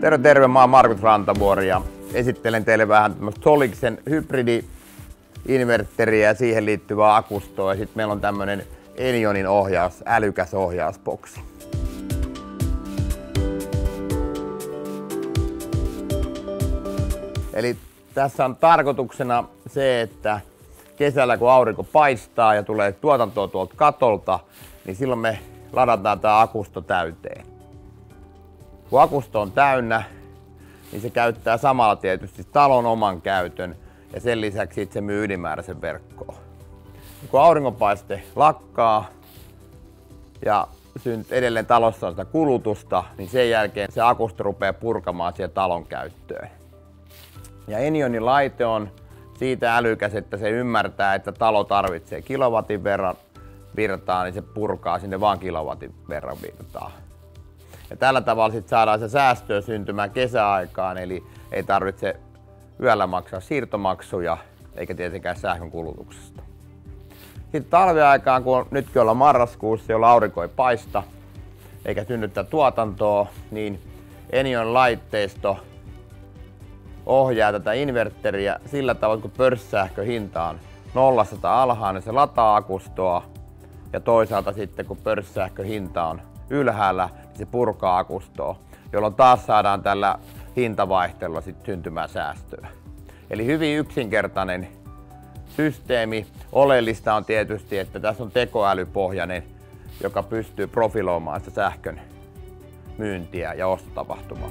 Terve, mä oon Markus Rantavuori ja esittelen teille vähän tämmöistä Soliksen hybridi-inverteriä ja siihen liittyvää akustoa. Ja sitten meillä on tämmönen Enionin älykäs ohjausboksi. Eli tässä on tarkoituksena se, että kesällä kun aurinko paistaa ja tulee tuotantoa tuolta katolta, niin silloin me ladataan tää akusto täyteen. Kun akusto on täynnä, niin se käyttää samalla tietysti talon oman käytön ja sen lisäksi se myy ylimääräisen verkkoon. Kun auringonpaiste lakkaa ja edelleen talossa on sitä kulutusta, niin sen jälkeen se akusto rupeaa purkamaan siihen talon käyttöön. Ja Enionin laite on siitä älykäs, että se ymmärtää, että talo tarvitsee kilowatin verran virtaa, niin se purkaa sinne vaan kilowatin verran virtaa. Ja tällä tavalla sit saadaan se säästöä syntymään kesäaikaan, eli ei tarvitse yöllä maksaa siirtomaksuja eikä tietenkään sähkön kulutuksesta. Sitten talviaikaan, kun nytkin ollaan marraskuussa, jolloin aurinko ei paista eikä synnyttää tuotantoa, niin Enion laitteisto ohjaa tätä inverteriä sillä tavalla, kun pörssisähkön hinta on 0-100 alhainen, se lataa akustoa, ja toisaalta sitten kun pörssisähkön hinta on ylhäällä, niin se purkaa akustoa, jolloin taas saadaan tällä hintavaihtelulla sitten syntymään säästöä. Eli hyvin yksinkertainen systeemi. Oleellista on tietysti, että tässä on tekoälypohjainen, joka pystyy profiloimaan sitä sähkön myyntiä ja ostotapahtumaa.